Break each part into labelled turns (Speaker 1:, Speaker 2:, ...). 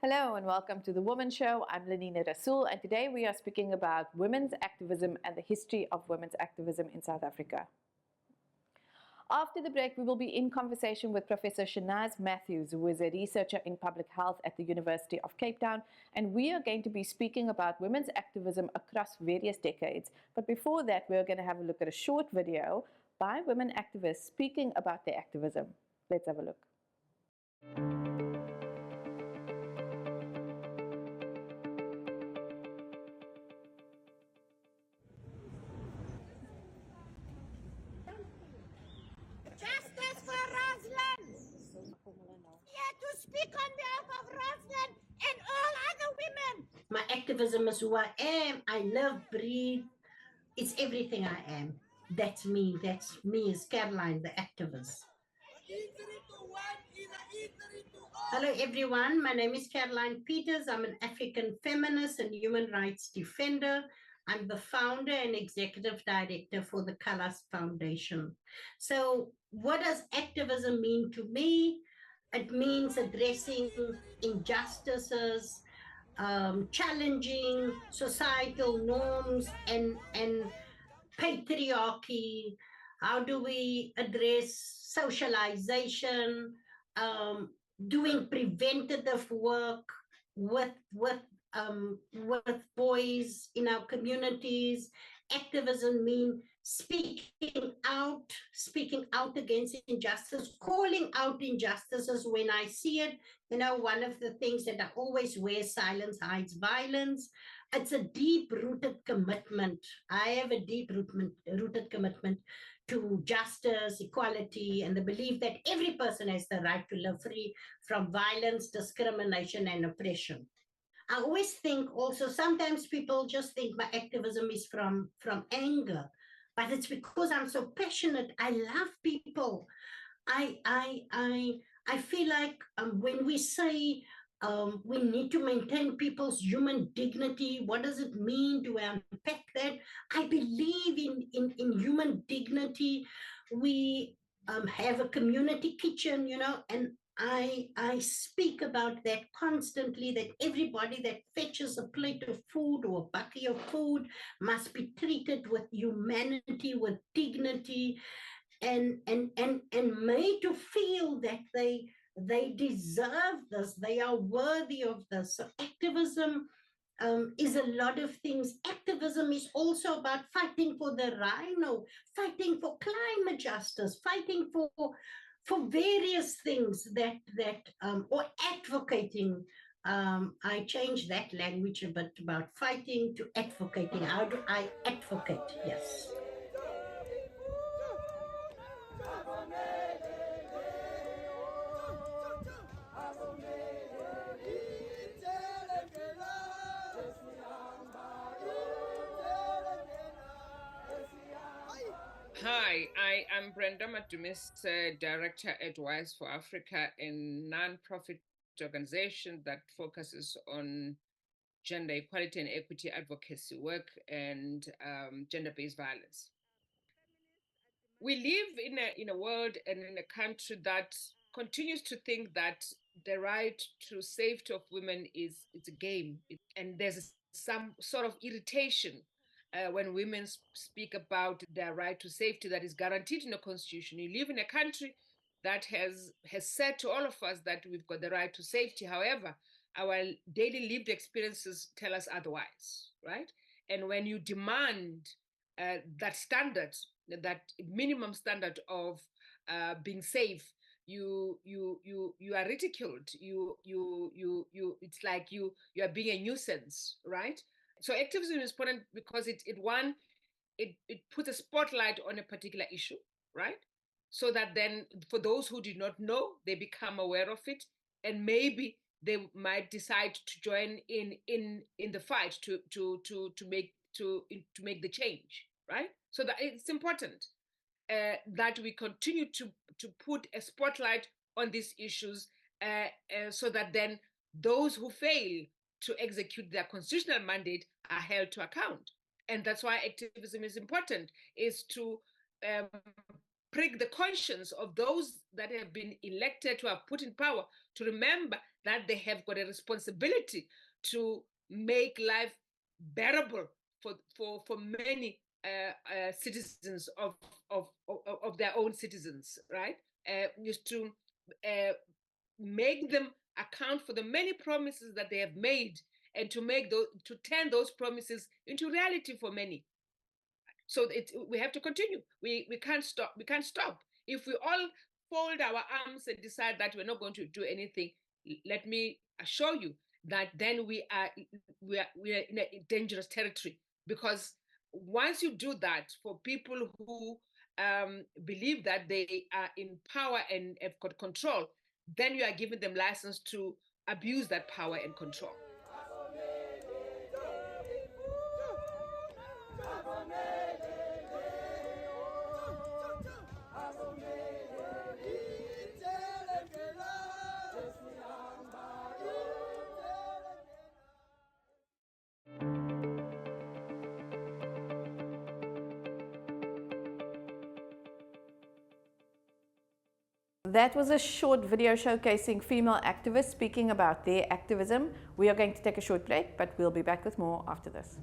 Speaker 1: Hello and welcome to the Womxn Show. I'm Lanina Rasool, and today we are speaking about women's activism and the history of women's activism in South Africa. After the break, we will be in conversation with Professor Shanaaz Mathews, who is a researcher in public health at the University of Cape Town, and we are going to be speaking about women's activism across various decades. But before that, we're going to have a look at a short video by women activists speaking about their activism. Let's have a look.
Speaker 2: Justice for Roslyn! Yeah, to speak on behalf of Roslyn and all other women. My activism is who I am. I live, breathe. It's everything I am. That's me. That's me as Caroline, the activist. Hello, everyone. My name is Caroline Peters. I'm an African feminist and human rights defender. I'm the founder and executive director for the Colors Foundation. So what does activism mean to me? It means addressing injustices, challenging societal norms and patriarchy. How do we address socialization, doing preventative work with boys in our communities. Activism means speaking out against injustice, calling out injustices when I see it. You know, one of the things that I always wear, silence hides violence. It's a deep-rooted commitment. I have a deep-rooted commitment to justice, equality, and the belief that every person has the right to live free from violence, discrimination, and oppression. I always think also, sometimes people just think my activism is from anger, but it's because I'm so passionate. I love people. I feel like when we say we need to maintain people's human dignity, what does it mean? Do I unpack that? I believe in human dignity. We have a community kitchen, you know, and I speak about that constantly, that everybody that fetches a plate of food or a bucket of food must be treated with humanity, with dignity, and made to feel that they deserve this, they are worthy of this. So activism is a lot of things. Activism is also about fighting for the rhino, fighting for climate justice, fighting for various things or advocating. I changed that language a bit about fighting to advocating. How do I advocate? Yes.
Speaker 3: Hi, I am Brenda Madumis, Director at Wise for Africa, a non-profit organization that focuses on gender equality and equity advocacy work and gender-based violence. We live in a world and in a country that continues to think that the right to safety of women it's a game, and there's some sort of irritation when women speak about their right to safety that is guaranteed in the Constitution. You live in a country that has said to all of us that we've got the right to safety. However, our daily lived experiences tell us otherwise, right? And when you demand that standard, that minimum standard of being safe, you are ridiculed. It's like you are being a nuisance, right? So activism is important because it puts a spotlight on a particular issue, right? So that then for those who did not know, they become aware of it, and maybe they might decide to join in the fight to make the change, right? So that it's important that we continue to put a spotlight on these issues, so that then those who fail to execute their constitutional mandate are held to account. And that's why activism is important, is to prick the conscience of those that have been elected, to have put in power, to remember that they have got a responsibility to make life bearable for many citizens of their own citizens, right? Is to make them account for the many promises that they have made, and to turn those promises into reality for many. So we have to continue. We can't stop. We can't stop. If we all fold our arms and decide that we're not going to do anything, let me assure you that then we are in a dangerous territory. Because once you do that, for people who believe that they are in power and have got control, then you are giving them license to abuse that power and control.
Speaker 1: That was a short video showcasing female activists speaking about their activism. We are going to take a short break, but we'll be back with more after this.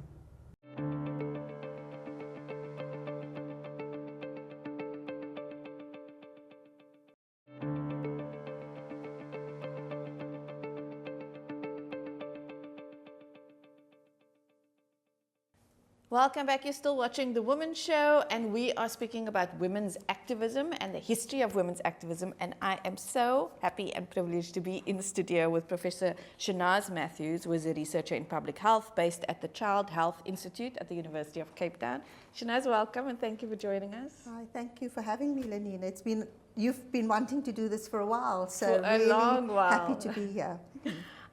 Speaker 1: Welcome back. You're still watching The Womxn Show, and we are speaking about women's activism and the history of women's activism. And I am so happy and privileged to be in the studio with Professor Shanaaz Mathews, who is a researcher in public health based at the Child Health Institute at the University of Cape Town. Shanaaz, welcome, and thank you for joining us.
Speaker 4: Hi, thank you for having me, Lenina. You've been wanting to do this for a while, so
Speaker 1: for a
Speaker 4: really
Speaker 1: long while.
Speaker 4: Happy to be here.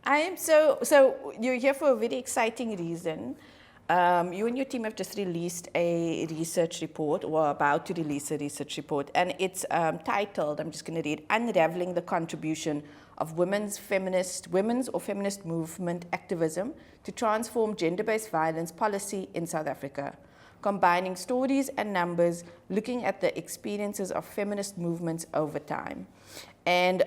Speaker 1: I am so you're here for a very exciting reason. You and your team have just released a research report, or are about to release a research report, and it's titled, I'm just going to read, Unraveling the Contribution of Women's or Feminist Movement Activism to Transform Gender-Based Violence Policy in South Africa, combining stories and numbers, looking at the experiences of feminist movements over time. And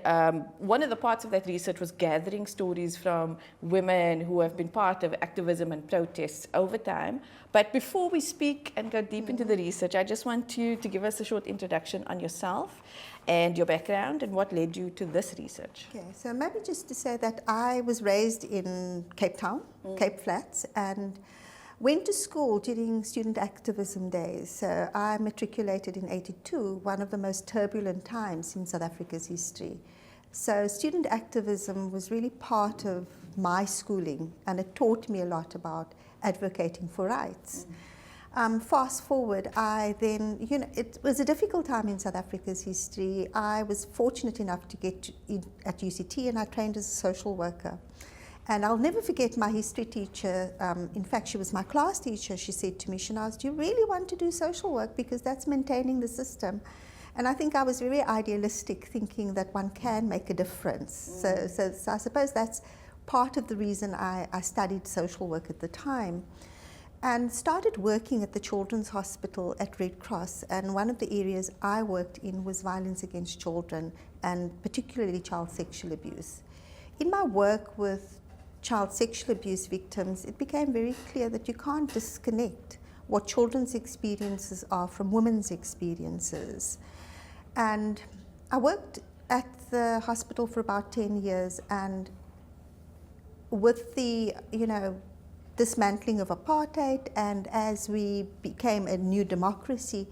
Speaker 1: one of the parts of that research was gathering stories from women who have been part of activism and protests over time. But before we speak and go deep into the research, I just want you to give us a short introduction on yourself and your background and what led you to this research.
Speaker 4: Okay, so maybe just to say that I was raised in Cape Town, Cape Flats, and went to school during student activism days. So I matriculated in '82, one of the most turbulent times in South Africa's history. So student activism was really part of my schooling, and it taught me a lot about advocating for rights. Fast forward, it was a difficult time in South Africa's history. I was fortunate enough to get at UCT, and I trained as a social worker. And I'll never forget my history teacher. In fact, she was my class teacher. She said to me, Shanaaz, do you really want to do social work? Because that's maintaining the system. And I think I was very idealistic, thinking that one can make a difference. So I suppose that's part of the reason I studied social work at the time. And started working at the Children's Hospital at Red Cross. And one of the areas I worked in was violence against children, and particularly child sexual abuse. In my work with child sexual abuse victims, it became very clear that you can't disconnect what children's experiences are from women's experiences. And I worked at the hospital for about 10 years, and with the, dismantling of apartheid, and as we became a new democracy,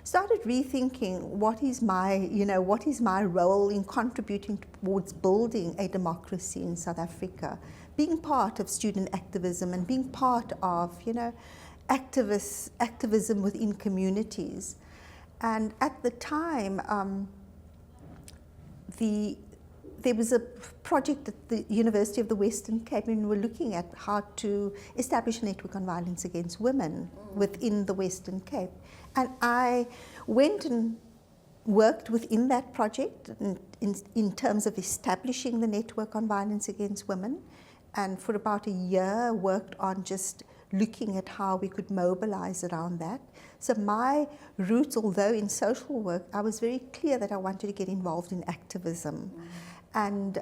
Speaker 4: started rethinking what is my role in contributing towards building a democracy in South Africa, being part of student activism and being part of, activism within communities. And at the time, there was a project at the University of the Western Cape, and we were looking at how to establish a network on violence against women within the Western Cape. And I went and worked within that project in terms of establishing the network on violence against women. And for about a year, worked on just looking at how we could mobilize around that. So my roots, although in social work, I was very clear that I wanted to get involved in activism, and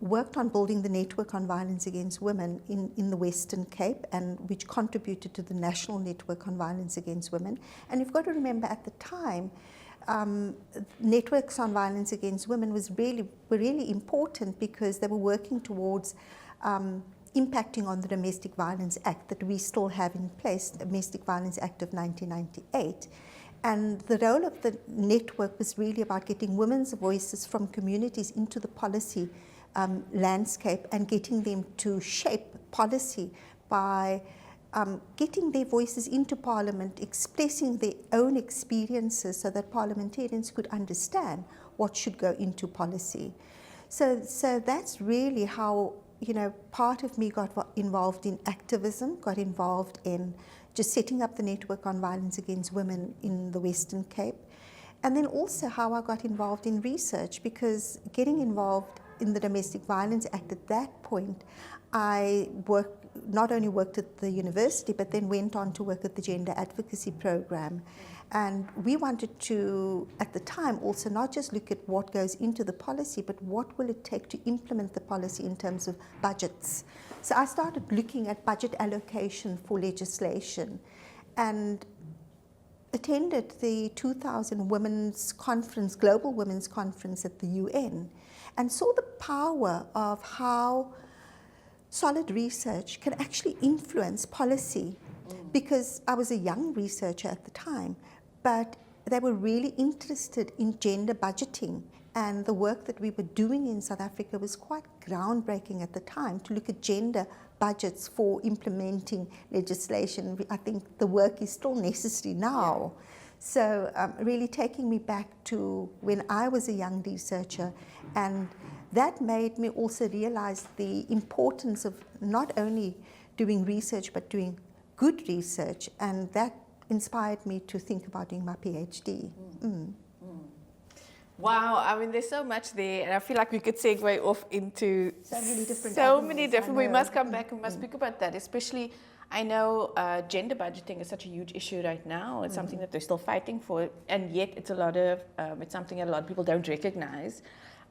Speaker 4: worked on building the network on violence against women in the Western Cape, and which contributed to the national network on violence against women. And you've got to remember, at the time, networks on violence against women were really important, because they were working towards impacting on the Domestic Violence Act that we still have in place, the Domestic Violence Act of 1998. And the role of the network was really about getting women's voices from communities into the policy landscape, and getting them to shape policy by getting their voices into Parliament, expressing their own experiences so that parliamentarians could understand what should go into policy. So that's really how, part of me got involved in activism, got involved in just setting up the network on violence against women in the Western Cape. And then also how I got involved in research, because getting involved in the Domestic Violence Act at that point, I not only worked at the university, but then went on to work at the Gender Advocacy Program. And we wanted to, at the time, also not just look at what goes into the policy, but what will it take to implement the policy in terms of budgets. So I started looking at budget allocation for legislation, and attended the 2000 Women's Conference, Global Women's Conference at the UN, and saw the power of how solid research can actually influence policy. Because I was a young researcher at the time, but they were really interested in gender budgeting, and the work that we were doing in South Africa was quite groundbreaking at the time, to look at gender budgets for implementing legislation. I think the work is still necessary now. So really taking me back to when I was a young researcher, and that made me also realize the importance of not only doing research, but doing good research, and that inspired me to think about doing my PhD.
Speaker 1: Wow, I mean, there's so much there, and I feel like we could segue off into
Speaker 4: so many different
Speaker 1: we must come back and we must speak about that, especially. I know gender budgeting is such a huge issue right now. It's something that they're still fighting for, and yet it's it's something that a lot of people don't recognize.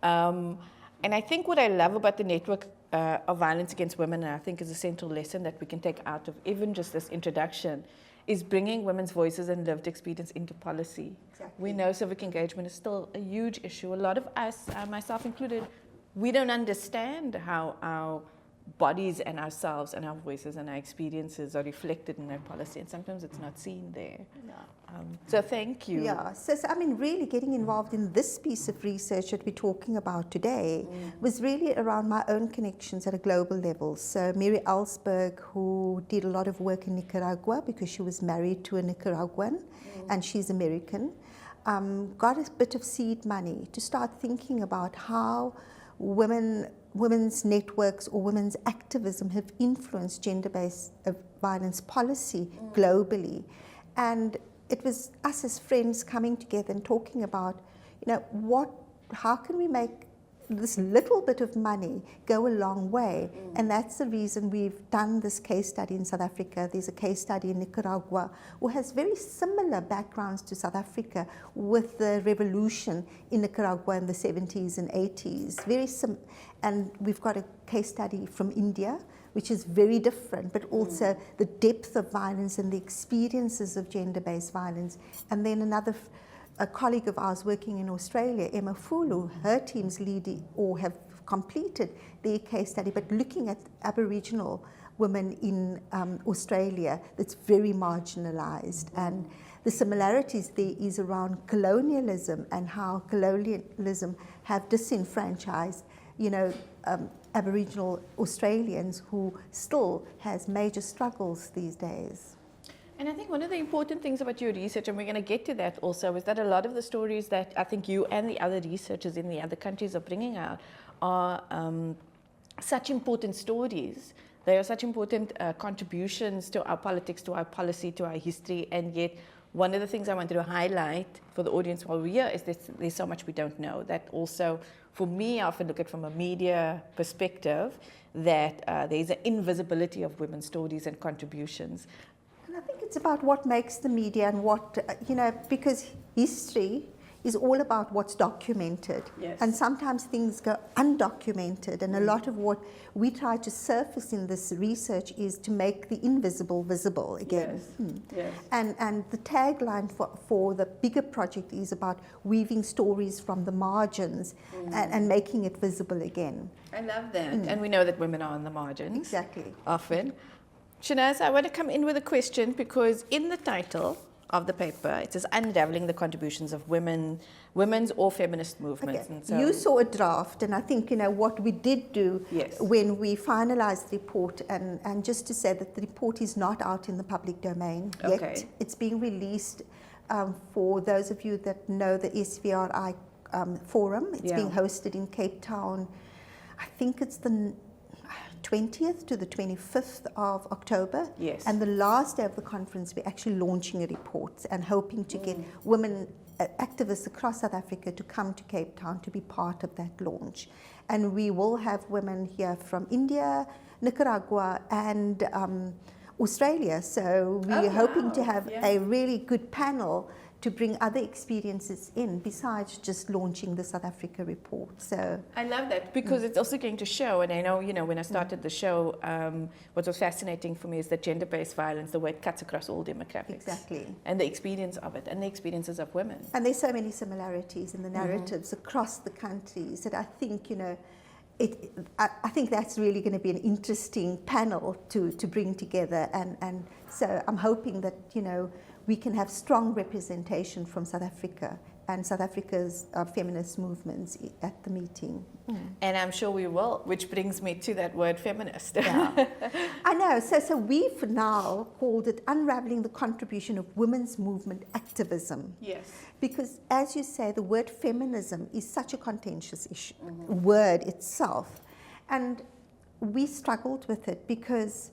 Speaker 1: And I think what I love about the network of violence against women, and I think is a central lesson that we can take out of even just this introduction, is bringing women's voices and lived experience into policy. Exactly. We know civic engagement is still a huge issue. A lot of us, myself included, we don't understand how our bodies and ourselves and our voices and our experiences are reflected in our policy, and sometimes it's not seen there.
Speaker 4: Yeah.
Speaker 1: So thank you.
Speaker 4: Yeah, so I mean, really getting involved in this piece of research that we're talking about today was really around my own connections at a global level. So Mary Ellsberg, who did a lot of work in Nicaragua because she was married to a Nicaraguan and she's American, got a bit of seed money to start thinking about how women's networks or women's activism have influenced gender-based violence policy globally. And it was us as friends coming together and talking about, how can we make this little bit of money go a long way? And that's the reason we've done this case study in South Africa. There's a case study in Nicaragua who has very similar backgrounds to South Africa with the revolution in Nicaragua in the 70s and 80s. And we've got a case study from India, which is very different, but also the depth of violence and the experiences of gender-based violence. And then a colleague of ours working in Australia, Emma Fulu, her team's leading or have completed their case study, but looking at Aboriginal women in Australia that's very marginalized. And the similarities there is around colonialism and how colonialism have disenfranchised, Aboriginal Australians who still has major struggles these days.
Speaker 1: And I think one of the important things about your research, and we're going to get to that also, is that a lot of the stories that I think you and the other researchers in the other countries are bringing out are such important stories They are such important contributions to our politics, to our policy, to our history, and yet one of the things I wanted to highlight for the audience while we're here is that there's so much we don't know. That also, for me, I often look at it from a media perspective, that there's an invisibility of women's stories and contributions.
Speaker 4: And I think it's about what makes the media and what, because history is all about what's documented.
Speaker 1: Yes.
Speaker 4: And sometimes things go undocumented, and a lot of what we try to surface in this research is to make the invisible visible again.
Speaker 1: Yes. Yes.
Speaker 4: And the tagline for the bigger project is about weaving stories from the margins and making it visible again.
Speaker 1: I love that. And we know that women are on the margins.
Speaker 4: Exactly.
Speaker 1: Often. Shanaaz, I want to come in with a question, because in the title of the paper, it says unraveling the contributions of women's or feminist movements.
Speaker 4: Okay.
Speaker 1: And so
Speaker 4: You saw a draft, and I think what we did do
Speaker 1: Yes.
Speaker 4: when we finalized the report, and just to say that the report is not out in the public domain yet.
Speaker 1: Okay.
Speaker 4: It's being released for those of you that know the SVRI forum. It's being hosted in Cape Town. I think it's the 20th to the 25th of October.
Speaker 1: Yes.
Speaker 4: And the last day of the conference, we're actually launching a report and hoping to get women activists across South Africa to come to Cape Town to be part of that launch. And we will have women here from India, Nicaragua, and Australia. So we're hoping to have a really good panel to bring other experiences in besides just launching the South Africa report. So
Speaker 1: I love that, because it's also going to show, and I know, when I started the show, what was fascinating for me is that gender-based violence, the way it cuts across all demographics.
Speaker 4: Exactly.
Speaker 1: And the experience of it, and the experiences of women.
Speaker 4: And there's so many similarities in the narratives across the countries that I think, I think that's really going to be an interesting panel to bring together. And so I'm hoping that, we can have strong representation from South Africa and South Africa's feminist movements at the meeting.
Speaker 1: And I'm sure we will, which brings me to that word feminist.
Speaker 4: Yeah. I know. So we've now called it Unraveling the Contribution of Women's Movement Activism.
Speaker 1: Yes.
Speaker 4: Because, as you say, the word feminism is such a contentious issue, word itself. And we struggled with it because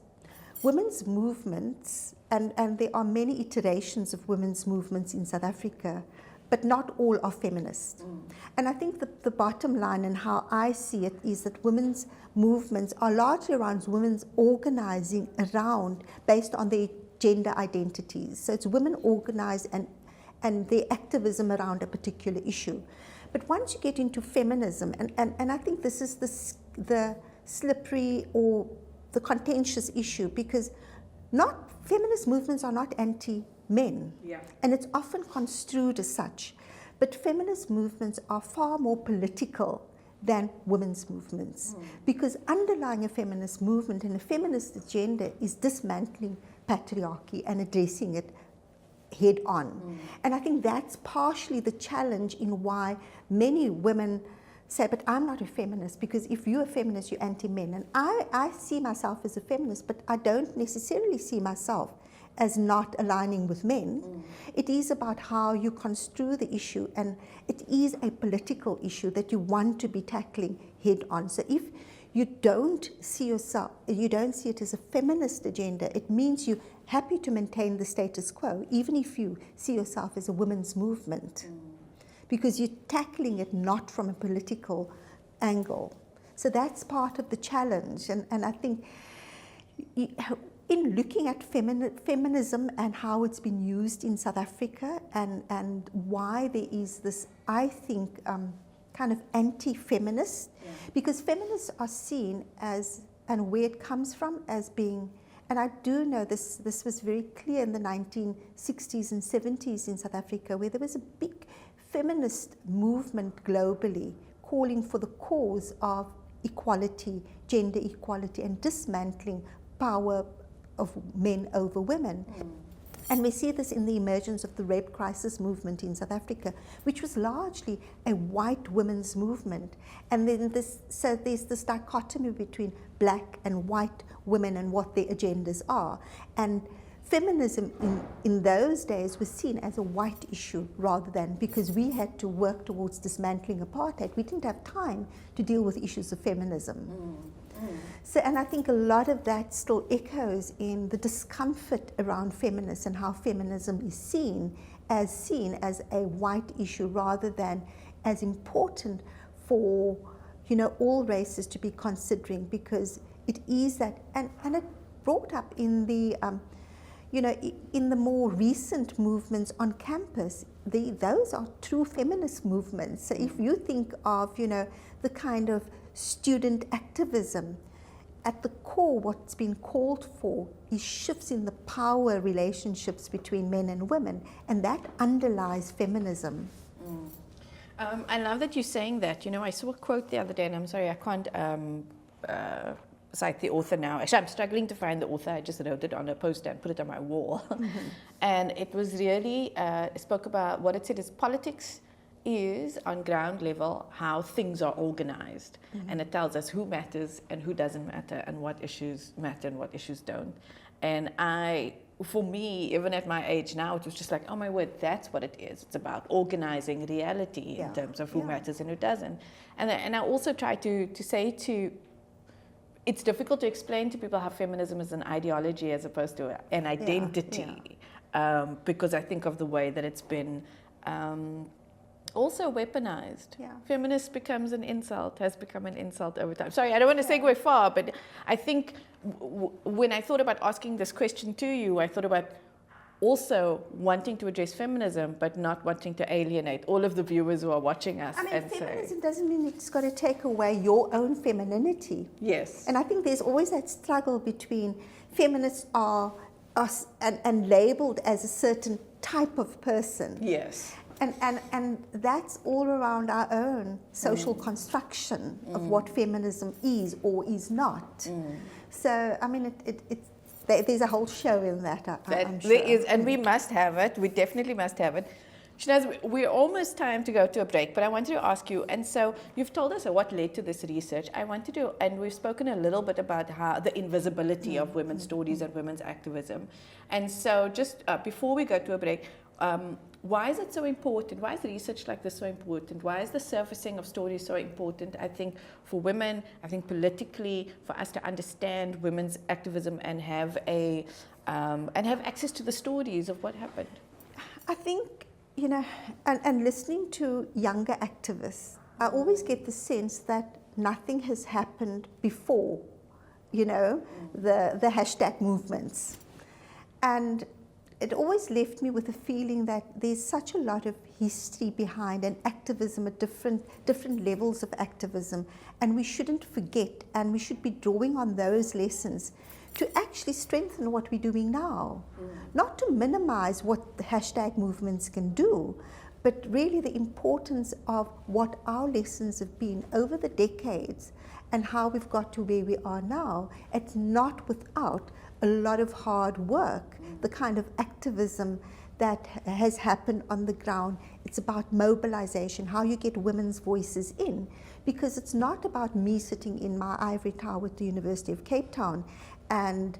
Speaker 4: women's movements, and there are many iterations of women's movements in South Africa, but not all are feminist. And I think the bottom line and how I see it is that women's movements are largely around women's organizing around based on their gender identities. So it's women organized and their activism around a particular issue. But once you get into feminism, and I think this is the slippery or the contentious issue, because feminist movements are not anti-men, and it's often construed as such. But feminist movements are far more political than women's movements, because underlying a feminist movement and a feminist agenda is dismantling patriarchy and addressing it head on. And I think that's partially the challenge in why many women say, but I'm not a feminist, because if you're a feminist, you're anti-men. And I see myself as a feminist, but I don't necessarily see myself as not aligning with men. It is about how you construe the issue, and it is a political issue that you want to be tackling head on. So if you don't see it as a feminist agenda, it means you're happy to maintain the status quo, even if you see yourself as a women's movement. Because you're tackling it not from a political angle. So that's part of the challenge. And I think in looking at feminism and how it's been used in South Africa and why there is this, I think, kind of anti-feminist, because feminists are seen as, and where it comes from, as being, and I do know this was very clear in the 1960s and 70s in South Africa, where there was a big feminist movement globally calling for the cause of equality, gender equality, and dismantling power of men over women. And we see this in the emergence of the rape crisis movement in South Africa, which was largely a white women's movement. And then so there's this dichotomy between black and white women and what their agendas are. And feminism in those days was seen as a white issue rather than, because we had to work towards dismantling apartheid. We didn't have time to deal with issues of feminism. So, and I think a lot of that still echoes in the discomfort around feminism and how feminism is seen as a white issue rather than as important for, all races to be considering, because it is that, and it brought up in the, in the more recent movements on campus, those are true feminist movements. So if you think of, the kind of student activism, at the core, what's been called for is shifts in the power relationships between men and women, and that underlies feminism.
Speaker 1: I love that you're saying that. I saw a quote the other day, and I'm sorry, I can't cite the author now. Actually, I'm struggling to find the author. I just wrote it on a poster and put it on my wall. And it was really, spoke about what it said is politics is on ground level how things are organized, and it tells us who matters and who doesn't matter, and what issues matter and what issues don't. And for me, even at my age now, it was just like, oh my word, that's what it is. It's about organizing reality in terms of who matters and who doesn't. And I also try to say it's difficult to explain to people how feminism is an ideology as opposed to an identity, because I think of the way that it's been also weaponized. Feminist becomes an insult, has become an insult over time. Sorry, I don't want to segue far, but I think when I thought about asking this question to you, I thought about also wanting to address feminism, but not wanting to alienate all of the viewers who are watching us.
Speaker 4: I mean, feminism doesn't mean it's got to take away your own femininity.
Speaker 1: Yes.
Speaker 4: And I think there's always that struggle between feminists are us and labeled as a certain type of person.
Speaker 1: Yes.
Speaker 4: And that's all around our own social construction of what feminism is or is not. So, I mean, there's a whole show in that, I'm sure.
Speaker 1: There is, and we must have it. We definitely must have it. Shanaaz, we're almost time to go to a break, but I wanted to ask you, and so you've told us what led to this research. I wanted to, and we've spoken a little bit about how the invisibility of women's stories and women's activism. And so just before we go to a break, why is it so important? Why is research like this so important? Why is the surfacing of stories so important? I think for women, I think politically, for us to understand women's activism and have access to the stories of what happened.
Speaker 4: I think, and listening to younger activists, I always get the sense that nothing has happened before, the hashtag movements. And it always left me with a feeling that there's such a lot of history behind and activism at different levels of activism, and we shouldn't forget, and we should be drawing on those lessons to actually strengthen what we're doing now. Not to minimize what the hashtag movements can do, but really the importance of what our lessons have been over the decades and how we've got to where we are now. It's not without a lot of hard work, the kind of activism that has happened on the ground. It's about mobilization, how you get women's voices in, because it's not about me sitting in my ivory tower at the University of Cape Town and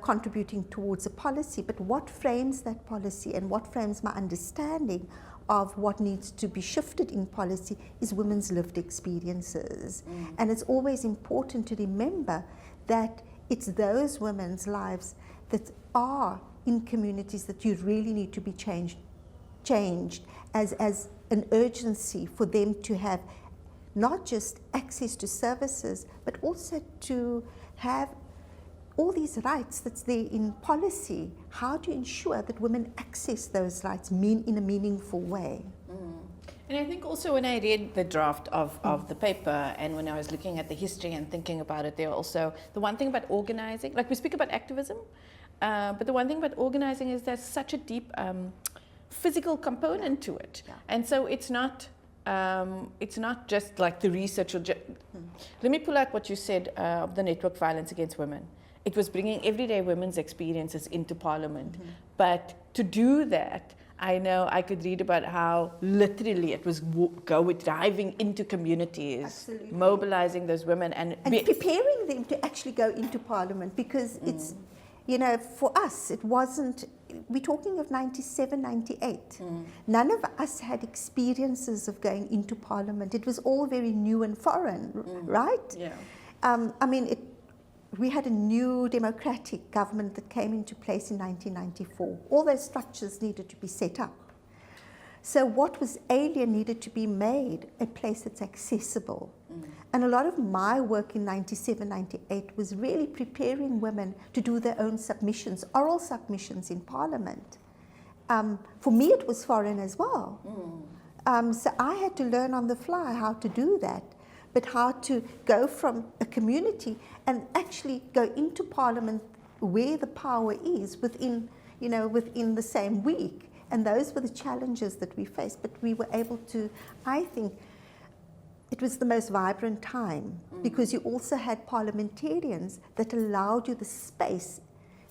Speaker 4: contributing towards a policy, but what frames that policy and what frames my understanding of what needs to be shifted in policy is women's lived experiences. And it's always important to remember that it's those women's lives that are in communities that you really need to be changed as an urgency for them to have not just access to services, but also to have all these rights that's there in policy. How to ensure that women access those rights in a meaningful way.
Speaker 1: And I think also when I read the draft of the paper, and when I was looking at the history and thinking about it, there also, the one thing about organizing, like we speak about activism, but the one thing about organizing is there's such a deep physical component to it. And so it's not just like the research. Let me pull out what you said of the network violence against women. It was bringing everyday women's experiences into Parliament. But to do that, I know I could read about how literally it was driving into communities,
Speaker 4: Absolutely.
Speaker 1: Mobilizing those women and
Speaker 4: preparing them to actually go into Parliament, because it's, for us, it wasn't, we're talking of 97, 98. None of us had experiences of going into Parliament. It was all very new and foreign, right?
Speaker 1: Yeah.
Speaker 4: We had a new democratic government that came into place in 1994. All those structures needed to be set up. So what was alien needed to be made a place that's accessible. And a lot of my work in 97, 98 was really preparing women to do their own submissions, oral submissions in Parliament. For me, it was foreign as well. So I had to learn on the fly how to do that, but how to go from a community and actually go into Parliament where the power is within the same week. And those were the challenges that we faced, but we were able to, I think, it was the most vibrant time because you also had parliamentarians that allowed you the space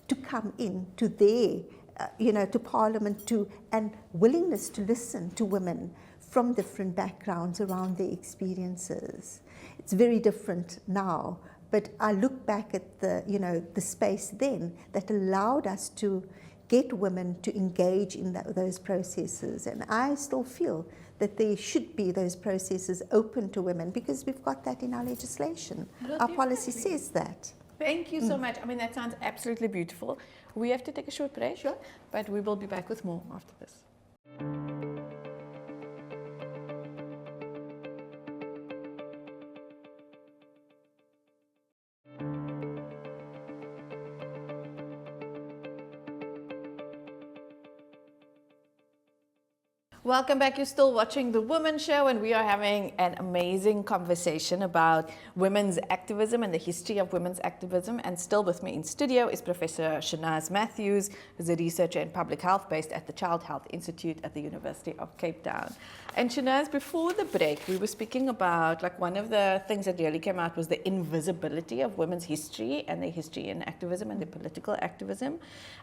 Speaker 4: to come in to their, to Parliament and willingness to listen to women from different backgrounds around their experiences. It's very different now, but I look back at the space then that allowed us to get women to engage in those processes. And I still feel that there should be those processes open to women because we've got that in our legislation. Our policy says that.
Speaker 1: Thank you so much. I mean, that sounds absolutely beautiful. We have to take a short break,
Speaker 4: Sure.
Speaker 1: But we will be back with more after this. Welcome back. You're still watching The Womxn Show, and we are having an amazing conversation about women's activism and the history of women's activism. And still with me in studio is Professor Shanaaz Mathews, who's a researcher in public health based at the Child Health Institute at the University of Cape Town. And Shanaaz, before the break, we were speaking about, like, one of the things that really came out was the invisibility of women's history and their history in activism and their political activism.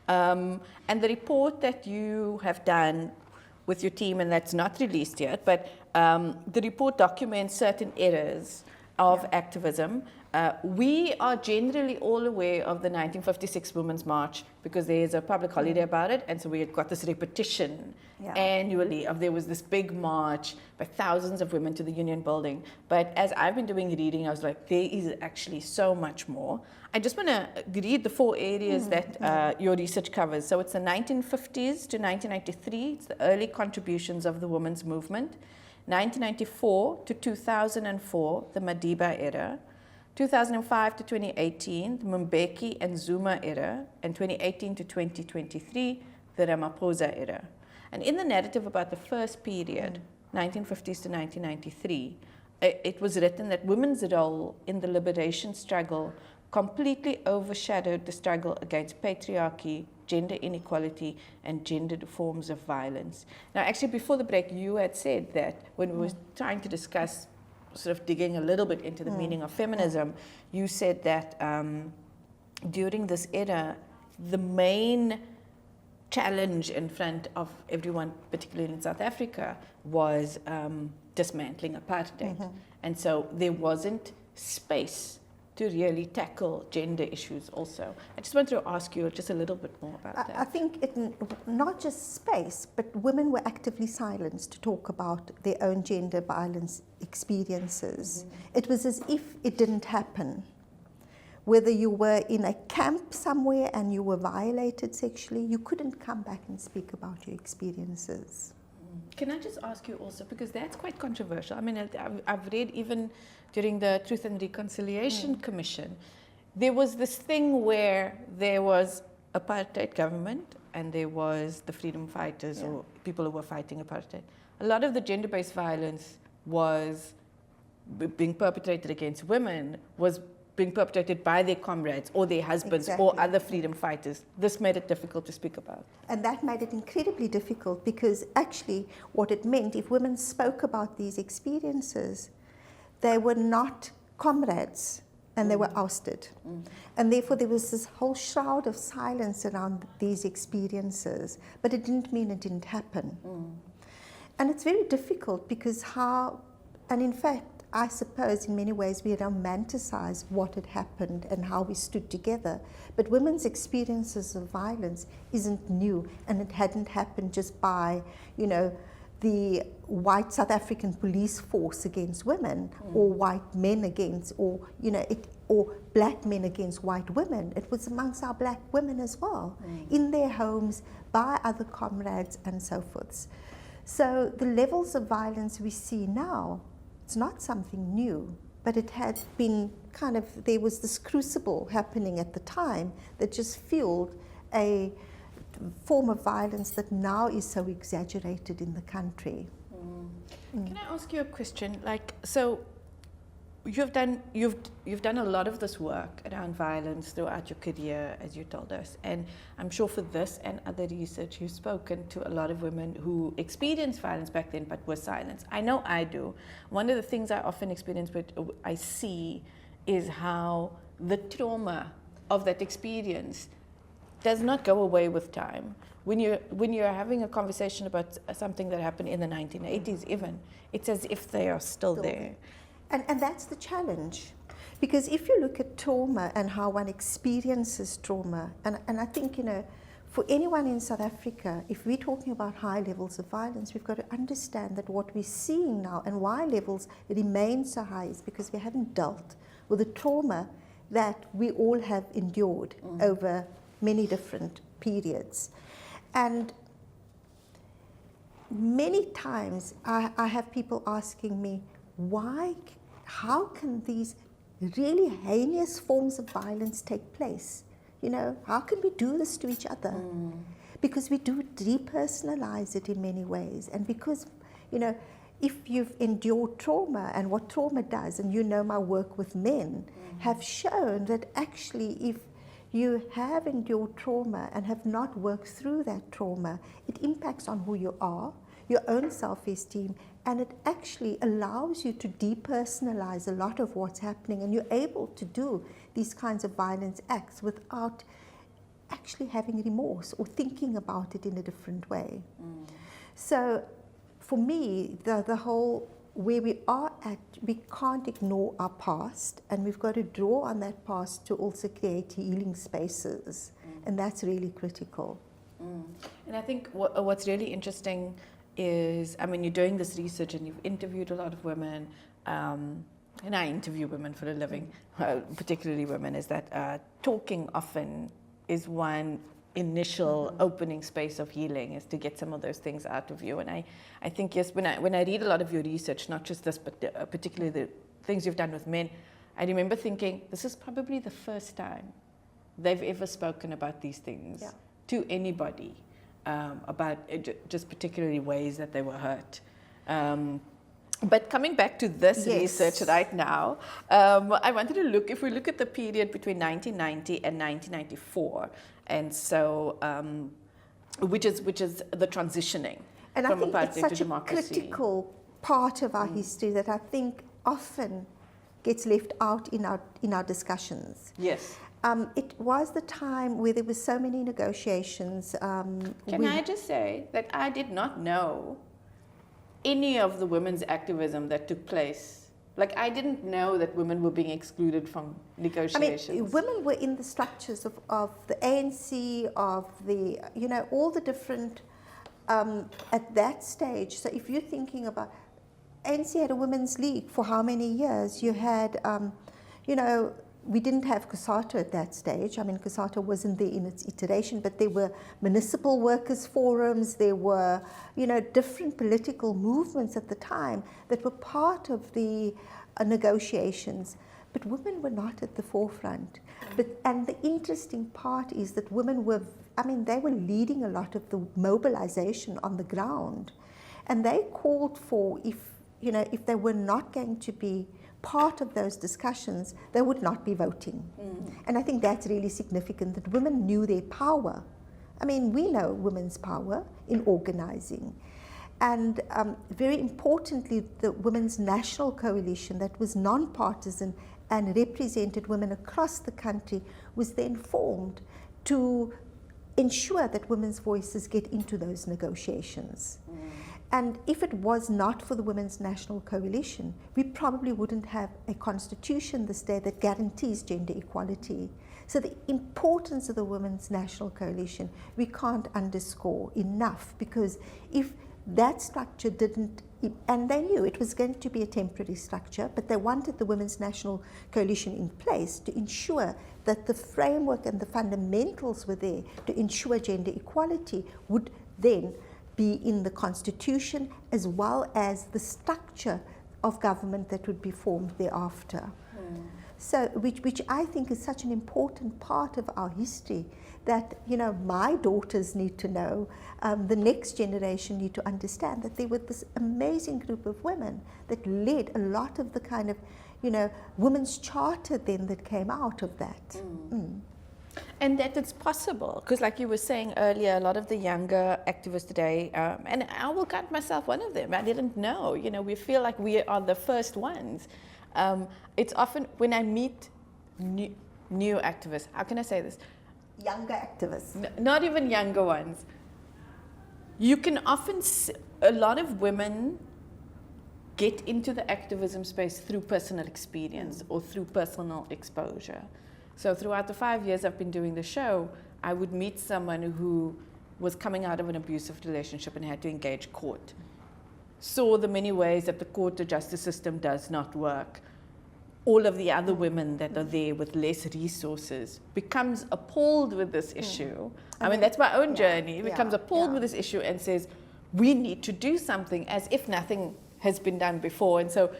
Speaker 1: And the report that you have done with your team, and that's not released yet, but the report documents certain eras of activism. We are generally all aware of the 1956 Women's March because there's a public holiday about it, and so we had got this repetition annually of there was this big march by thousands of women to the Union Building. But as I've been doing reading, I was like, there is actually so much more. I just want to read the 4 areas that your research covers. So it's the 1950s to 1993. It's the early contributions of the women's movement. 1994 to 2004, the Madiba era. 2005 to 2018, the Mbeki and Zuma era. And 2018 to 2023, the Ramaphosa era. And in the narrative about the first period, 1950s to 1993, it was written that women's role in the liberation struggle completely overshadowed the struggle against patriarchy, gender inequality, and gendered forms of violence. Now, actually, before the break, you had said that when we were trying to discuss, sort of digging a little bit into the meaning of feminism, you said that during this era, the main challenge in front of everyone, particularly in South Africa, was dismantling apartheid. And so there wasn't space to really tackle gender issues also. I just wanted to ask you just a little bit more about that.
Speaker 4: I think not just space, but women were actively silenced to talk about their own gender violence experiences. It was as if it didn't happen. Whether you were in a camp somewhere and you were violated sexually, you couldn't come back and speak about your experiences.
Speaker 1: Can I just ask you also, because that's quite controversial. I mean, I've read even during the Truth and Reconciliation Commission, there was this thing where there was apartheid government and there was the freedom fighters or people who were fighting apartheid. A lot of the gender-based violence was being perpetrated against women, was being perpetrated by their comrades or their husbands or other freedom fighters. This made it difficult to speak about.
Speaker 4: And that made it incredibly difficult because actually what it meant, if women spoke about these experiences, they were not comrades and they were ousted. And therefore there was this whole shroud of silence around these experiences, but it didn't mean it didn't happen. And it's very difficult because and in fact, I suppose in many ways we had romanticized what had happened and how we stood together. But women's experiences of violence isn't new, and it hadn't happened just by, the white South African police force against women or white men against, or, or black men against white women. It was amongst our black women as well, in their homes, by other comrades and so forth. So the levels of violence we see now, it's not something new, but it had been kind of, there was this crucible happening at the time that just fueled a form of violence that now is so exaggerated in the country.
Speaker 1: Can I ask you a question? Like, so you've done a lot of this work around violence throughout your career, as you told us, and I'm sure for this and other research you've spoken to a lot of women who experienced violence back then but were silenced. I know I do. One of the things I often experience, but I see, is how the trauma of that experience does not go away with time. When you're having a conversation about something that happened in the 1980s even, it's as if they are still there.
Speaker 4: And that's the challenge. Because if you look at trauma and how one experiences trauma, and I think, you know, for anyone in South Africa, if we're talking about high levels of violence, we've got to understand that what we're seeing now and why levels remain so high is because we haven't dealt with the trauma that we all have endured over many different periods. And many times I have people asking me, how can these really heinous forms of violence take place? You know, how can we do this to each other? Because we do depersonalize it in many ways. And because, you know, if you've endured trauma and what trauma does, and you know my work with men, have shown that actually if you have endured trauma and have not worked through that trauma, it impacts on who you are, your own self-esteem, and it actually allows you to depersonalize a lot of what's happening, and you're able to do these kinds of violence acts without actually having remorse or thinking about it in a different way. So for me, the whole, where we are at, we can't ignore our past, and we've got to draw on that past to also create healing spaces, and that's really critical.
Speaker 1: And I think what's really interesting is, I mean, you're doing this research and you've interviewed a lot of women, and I interview women for a living, particularly women, is that talking often is one initial opening space of healing, is to get some of those things out of you. And I think, yes, when I read a lot of your research, not just this, but particularly the things you've done with men, I remember thinking, this is probably the first time they've ever spoken about these things to anybody, about just particularly ways that they were hurt. But coming back to this research right now, I wanted to look, if we look at the period between 1990 and 1994, and so, which is the transitioning
Speaker 4: and
Speaker 1: from
Speaker 4: I think
Speaker 1: apartheid
Speaker 4: it's
Speaker 1: to
Speaker 4: such a
Speaker 1: democracy.
Speaker 4: critical part of our history that I think often gets left out in our discussions.
Speaker 1: Yes.
Speaker 4: It was the time where there were so many negotiations.
Speaker 1: Can I just say that I did not know any of the women's activism that took place. Like, I didn't know that women were being excluded from negotiations.
Speaker 4: I mean, women were in the structures of the ANC, of the, you know, all the different, at that stage. So if you're thinking about, ANC had a women's league for how many years? You had, you know, we didn't have COSATU at that stage. I mean, COSATU wasn't there in its iteration, but there were municipal workers' forums, there were, you know, different political movements at the time that were part of the negotiations. But women were not at the forefront. And the interesting part is that women were, I mean, they were leading a lot of the mobilization on the ground. And they called for, if, you know, if they were not going to be part of those discussions, they would not be voting. And I think that's really significant, that women knew their power. I mean, we know women's power in organizing. And very importantly, the Women's National Coalition that was non-partisan and represented women across the country was then formed to ensure that women's voices get into those negotiations. And if it was not for the Women's National Coalition, we probably wouldn't have a constitution this day that guarantees gender equality. So the importance of the Women's National Coalition, we can't underscore enough, because if that structure didn't, and they knew it was going to be a temporary structure, but they wanted the Women's National Coalition in place to ensure that the framework and the fundamentals were there to ensure gender equality would then be in the constitution as well as the structure of government that would be formed thereafter. So, which I think is such an important part of our history that, you know, my daughters need to know, the next generation need to understand that there was this amazing group of women that led a lot of the kind of, you know, women's charter then that came out of that.
Speaker 1: And that it's possible, because like you were saying earlier, a lot of the younger activists today, and I will count myself one of them, I didn't know, you know, we feel like we are the first ones. It's often when I meet new activists, how can I say this?
Speaker 4: Younger activists.
Speaker 1: Not even younger ones. You can often see a lot of women get into the activism space through personal experience or through personal exposure. So throughout the 5 years I've been doing the show, I would meet someone who was coming out of an abusive relationship and had to engage court. Saw the many ways that the court or justice system does not work. All of the other women that are there with less resources becomes appalled with this issue. I mean, that's my own journey. Becomes appalled with this issue and says, we need to do something, as if nothing has been done before. And so,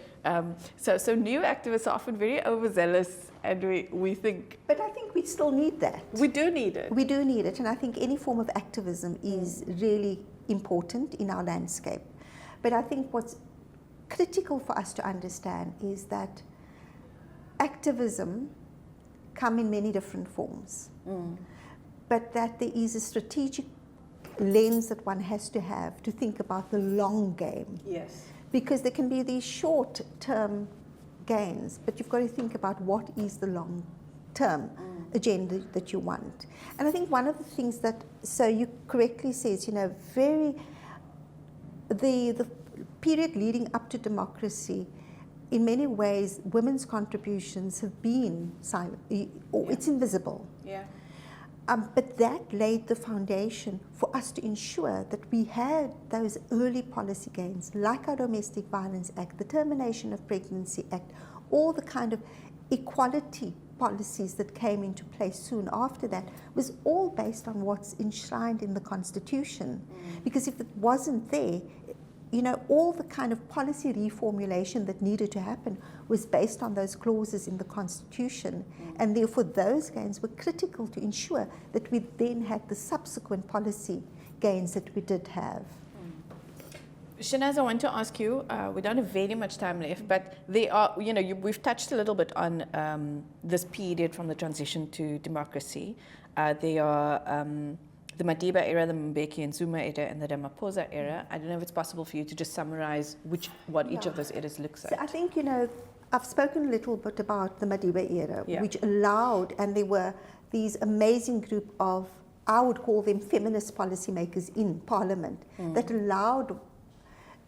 Speaker 1: so new activists are often very overzealous, and we think.
Speaker 4: But I think we still need that.
Speaker 1: We do need it.
Speaker 4: We do need it, and I think any form of activism is really important in our landscape. But I think what's critical for us to understand is that activism come in many different forms, but that there is a strategic lens that one has to have to think about the long game.
Speaker 1: Yes.
Speaker 4: Because there can be these short-term gains, but you've got to think about what is the long-term agenda that you want. And I think one of the things that, so you correctly says, you know, the period leading up to democracy, in many ways, women's contributions have been silent, or it's invisible.
Speaker 1: Yeah.
Speaker 4: But that laid the foundation for us to ensure that we had those early policy gains, like our Domestic Violence Act, the Termination of Pregnancy Act, all the kind of equality policies that came into place soon after that, was all based on what's enshrined in the Constitution. Because if it wasn't there, you know, all the kind of policy reformulation that needed to happen was based on those clauses in the Constitution. And therefore those gains were critical to ensure that we then had the subsequent policy gains that we did have.
Speaker 1: Shanaaz, I want to ask you, we don't have very much time left, but they are, you know, we've touched a little bit on this period from the transition to democracy. They are the Madiba era, the Mbeki and Zuma era, and the Ramaphosa era. I don't know if it's possible for you to just summarize what each of those eras looks like.
Speaker 4: So I think, you know, I've spoken a little bit about the Madiba era, which allowed, and there were these amazing group of, I would call them feminist policymakers in parliament, that allowed,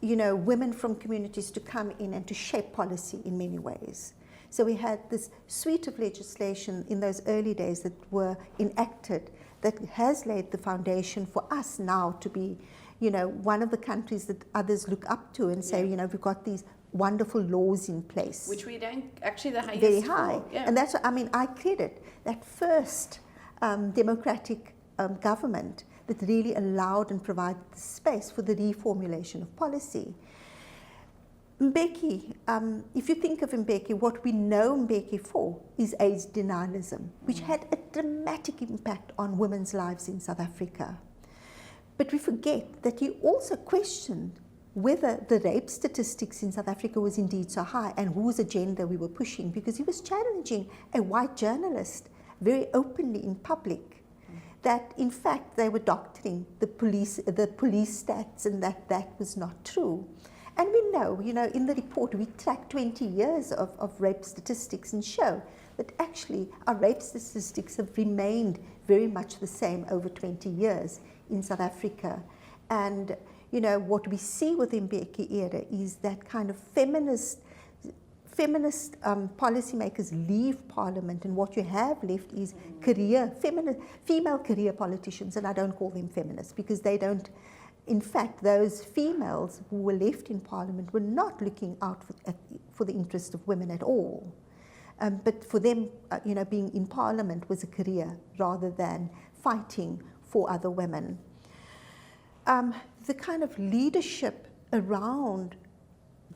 Speaker 4: you know, women from communities to come in and to shape policy in many ways. So we had this suite of legislation in those early days that were enacted that has laid the foundation for us now to be, you know, one of the countries that others look up to and say, you know, we've got these wonderful laws in place.
Speaker 1: Which we rank actually the highest.
Speaker 4: Very high.
Speaker 1: Yeah.
Speaker 4: And that's, I mean, I credit that first democratic government that really allowed and provided the space for the reformulation of policy. Mbeki, if you think of Mbeki, what we know Mbeki for is AIDS denialism, which had a dramatic impact on women's lives in South Africa. But we forget that he also questioned whether the rape statistics in South Africa was indeed so high and whose agenda we were pushing, because he was challenging a white journalist very openly in public that in fact they were doctoring the police stats and that was not true. And we know, you know, in the report we track 20 years of rape statistics and show that actually our rape statistics have remained very much the same over 20 years in South Africa. And, you know, what we see with the Mbeki era is that kind of feminist policymakers leave parliament, and what you have left is female career politicians, and I don't call them feminists because they don't in fact, those females who were left in Parliament were not looking out for the interest of women at all. But for them, being in Parliament was a career rather than fighting for other women. The kind of leadership around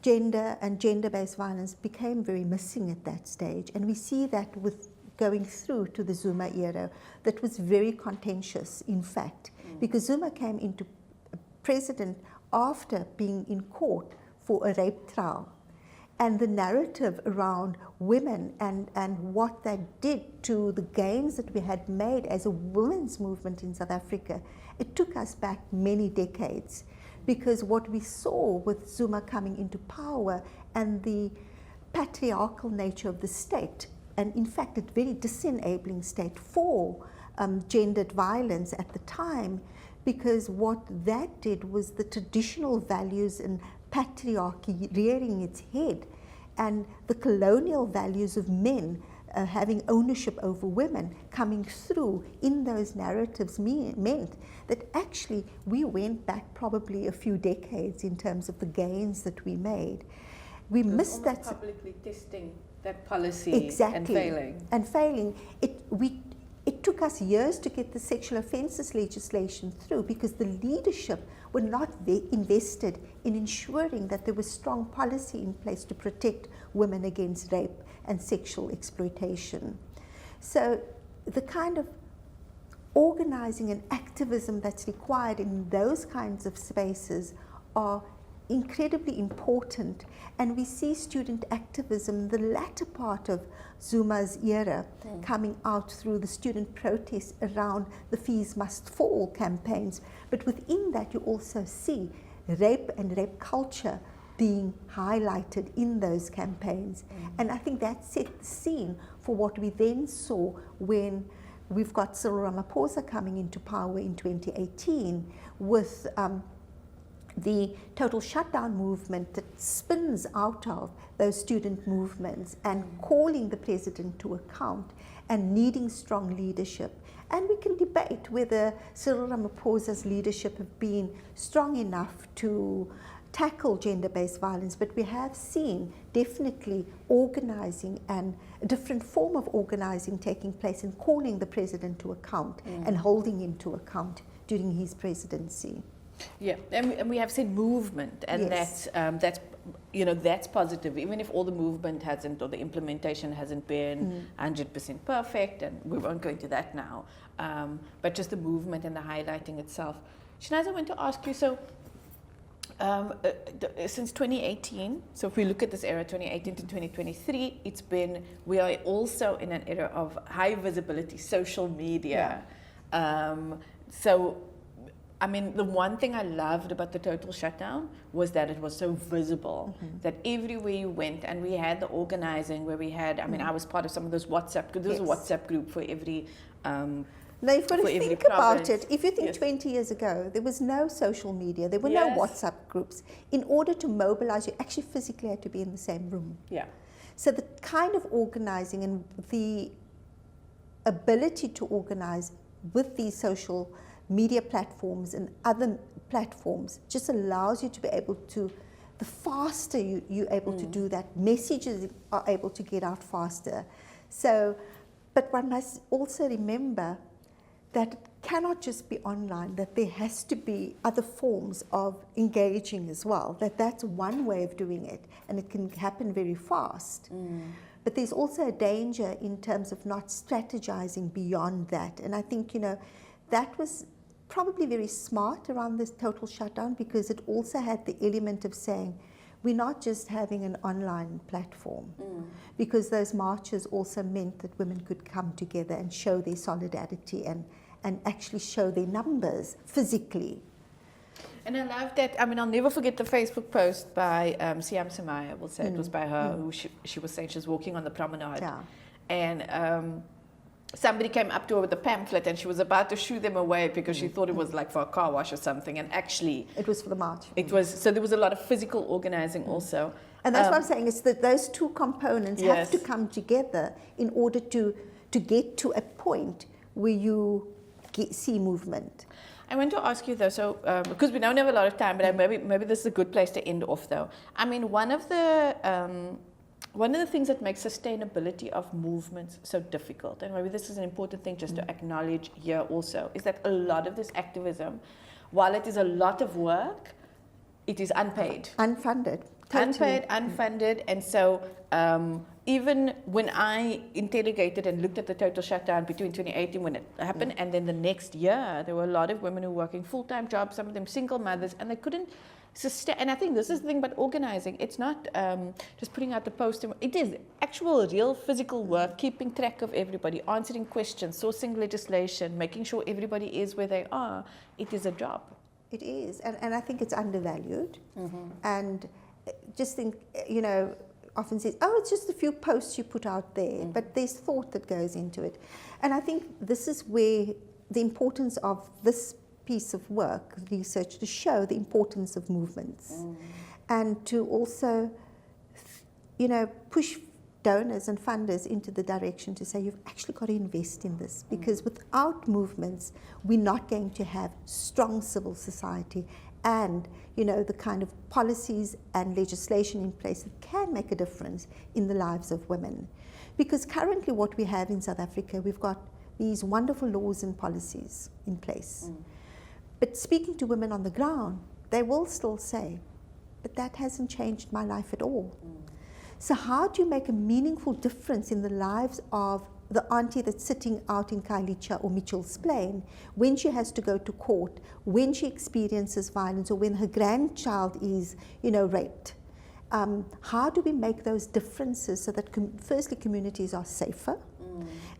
Speaker 4: gender and gender-based violence became very missing at that stage, and we see that with going through to the Zuma era, that was very contentious, in fact, because Zuma came into president after being in court for a rape trial. And the narrative around women and what that did to the gains that we had made as a women's movement in South Africa, it took us back many decades. Because what we saw with Zuma coming into power and the patriarchal nature of the state, and in fact a very disenabling state for gendered violence at the time, because what that did was the traditional values and patriarchy rearing its head, and the colonial values of men having ownership over women coming through in those narratives meant that actually we went back probably a few decades in terms of the gains that we made. We missed that
Speaker 1: publicly testing that policy
Speaker 4: exactly. And failing. It took us years to get the sexual offences legislation through because the leadership were not invested in ensuring that there was strong policy in place to protect women against rape and sexual exploitation. So the kind of organizing and activism that's required in those kinds of spaces are incredibly important, and we see student activism, the latter part of Zuma's era, coming out through the student protests around the Fees Must Fall campaigns. But within that you also see rape and rape culture being highlighted in those campaigns. And I think that set the scene for what we then saw when we've got Cyril Ramaphosa coming into power in 2018 with the total shutdown movement that spins out of those student movements and calling the president to account and needing strong leadership. And we can debate whether Cyril Ramaphosa's leadership have been strong enough to tackle gender-based violence, but we have seen definitely organizing and a different form of organizing taking place and calling the president to account and holding him to account during his presidency.
Speaker 1: Yeah, and we have said movement, and
Speaker 4: Yes.
Speaker 1: that's positive, even if all the movement hasn't or the implementation hasn't been 100% perfect, and we won't go into that now. But just the movement and the highlighting itself. Shanaaz, I want to ask you, so since 2018, so if we look at this era, 2018 to 2023, we are also in an era of high visibility social media. So I mean, the one thing I loved about the total shutdown was that it was so visible, that everywhere you went, and we had the organizing where we had, I mean, I was part of some of those WhatsApp, there's a WhatsApp group for every
Speaker 4: Now you've got to think about it. If you think 20 years ago, there was no social media, there were no WhatsApp groups. In order to mobilize, you actually physically had to be in the same room.
Speaker 1: Yeah.
Speaker 4: So the kind of organizing and the ability to organize with these social media platforms and other platforms just allows you to be able to, the faster you're able to do that, messages are able to get out faster. So, but one must also remember that it cannot just be online, that there has to be other forms of engaging as well, that's one way of doing it, and it can happen very fast. But there's also a danger in terms of not strategizing beyond that. And I think, that was probably very smart around this total shutdown, because it also had the element of saying, we're not just having an online platform, because those marches also meant that women could come together and show their solidarity and actually show their numbers physically.
Speaker 1: And I love that. I mean, I'll never forget the Facebook post by Siam Samaya, I will say it was by her, who she was saying she was walking on the promenade.
Speaker 4: Yeah.
Speaker 1: And somebody came up to her with a pamphlet, and she was about to shoo them away because she thought it was like for a car wash or something, and actually
Speaker 4: it was for the march.
Speaker 1: It was, so there was a lot of physical organizing also.
Speaker 4: And that's what I'm saying, is that those two components have to come together in order to get to a point where you see movement.
Speaker 1: I want to ask you though, so because we don't have a lot of time, but maybe this is a good place to end off though. I mean, one of the things that makes sustainability of movements so difficult, and maybe this is an important thing just to acknowledge here also, is that a lot of this activism, while it is a lot of work, it is unpaid.
Speaker 4: Unfunded. Totally.
Speaker 1: Unpaid, unfunded, and so even when I interrogated and looked at the total shutdown between 2018 when it happened and then the next year, there were a lot of women who were working full-time jobs, some of them single mothers, and they couldn't sustain. And I think this is the thing about organizing. It's not just putting out the post. It is actual, real physical work, keeping track of everybody, answering questions, sourcing legislation, making sure everybody is where they are. It is a job.
Speaker 4: It is, and I think it's undervalued. And just think, often says, oh, it's just a few posts you put out there, but there's thought that goes into it. And I think this is where the importance of this piece of work, research, to show the importance of movements and to also, push donors and funders into the direction to say you've actually got to invest in this, because without movements, we're not going to have strong civil society and the kind of policies and legislation in place that can make a difference in the lives of women. Because currently what we have in South Africa, we've got these wonderful laws and policies in place. But speaking to women on the ground, they will still say, but that hasn't changed my life at all. So how do you make a meaningful difference in the lives of the auntie that's sitting out in Kailicha or Mitchell's Plain when she has to go to court, when she experiences violence, or when her grandchild is, raped? How do we make those differences so that firstly communities are safer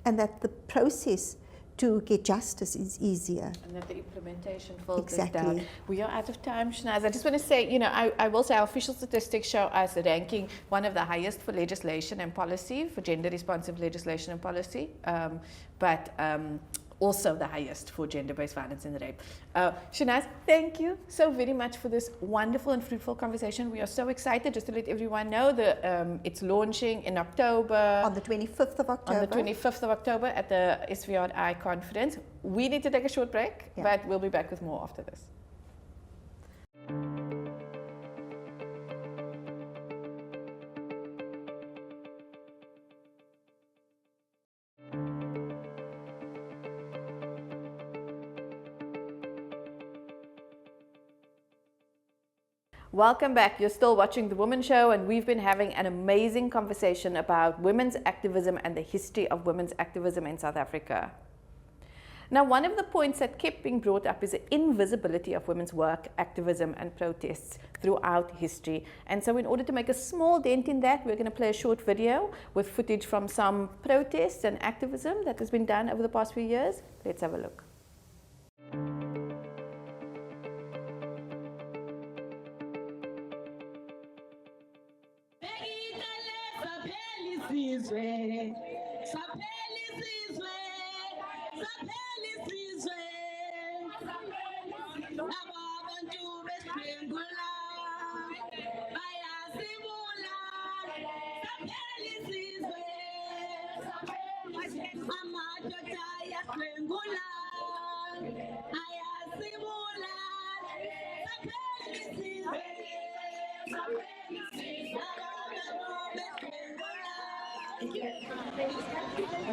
Speaker 4: and that the process to get justice is easier.
Speaker 1: And that the implementation filters
Speaker 4: Exactly.
Speaker 1: down. We are out of time, Shanaaz. I just want to say, I will say our official statistics show us ranking one of the highest for legislation and policy, for gender responsive legislation and policy, but also the highest for gender-based violence and rape. Shanaaz, thank you so very much for this wonderful and fruitful conversation. We are so excited. Just to let everyone know, it's launching in October.
Speaker 4: On the 25th of October.
Speaker 1: On the 25th of October at the SVRI conference. We need to take a short break, but we'll be back with more after this. Welcome back. You're still watching The Womxn Show, and we've been having an amazing conversation about women's activism and the history of women's activism in South Africa. Now, one of the points that kept being brought up is the invisibility of women's work, activism, and protests throughout history. And so in order to make a small dent in that, we're going to play a short video with footage from some protests and activism that has been done over the past few years. Let's have a look.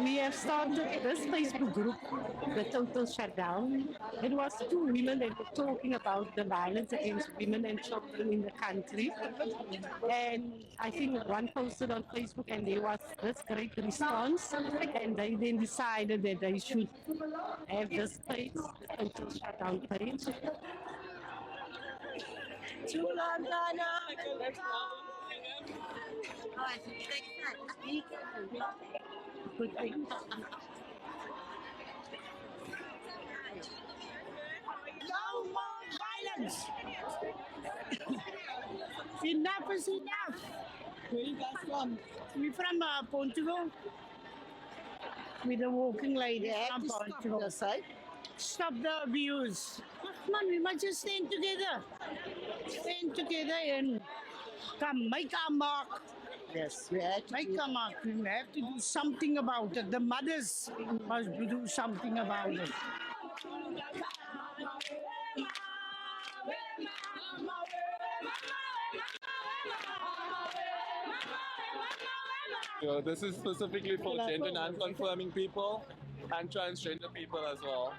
Speaker 5: We have started this Facebook group, the Total Shutdown. It was two women that were talking about the violence against women and children in the country. And I think one posted on Facebook and there was this great response. And they then decided that they should have this page, the Total Shutdown page. Good thing.
Speaker 6: No more violence. Enough is enough. Where you guys from? We from Portugal. With the walking lady from Portugal. Stop the abuse. Come on, we must just stand together. Stand together and come, make our mark. Yes, we have to make a mark. We have to do something about it. The mothers must do something about it.
Speaker 7: This is specifically for gender non-conforming people and transgender people as well.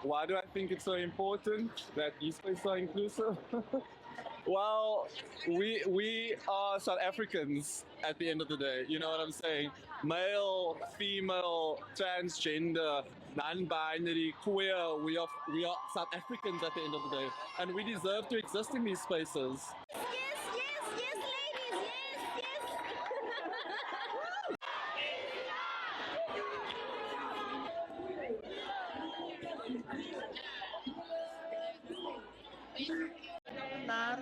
Speaker 7: Why do I think it's so important that these spaces are inclusive? Well, we are South Africans at the end of the day. You know what I'm saying? Male, female, transgender, non-binary, queer. We are South Africans at the end of the day, and we deserve to exist in these spaces.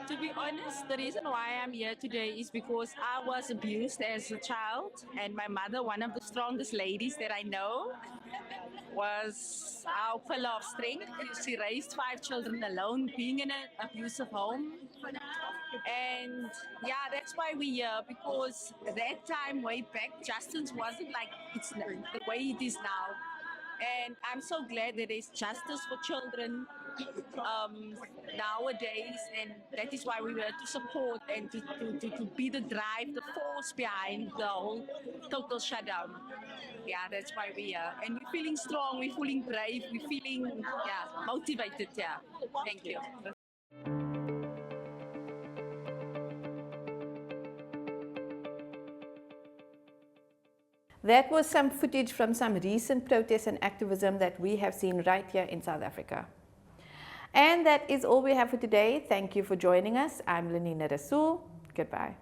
Speaker 8: To be honest, the reason why I'm here today is because I was abused as a child, and my mother, one of the strongest ladies that I know, was our pillar of strength. She raised 5 children alone, being in an abusive home. And yeah, that's why we're here, because that time way back, justice wasn't like it's the way it is now. And I'm so glad that there's justice for children nowadays, and that is why we were to support and to be the drive, the force behind the whole total shutdown. Yeah, that's why we're here. And we're feeling strong, we're feeling brave, we're feeling motivated. Yeah, thank you.
Speaker 1: That was some footage from some recent protests and activism that we have seen right here in South Africa. And that is all we have for today. Thank you for joining us. I'm Lenina Rasool. Goodbye.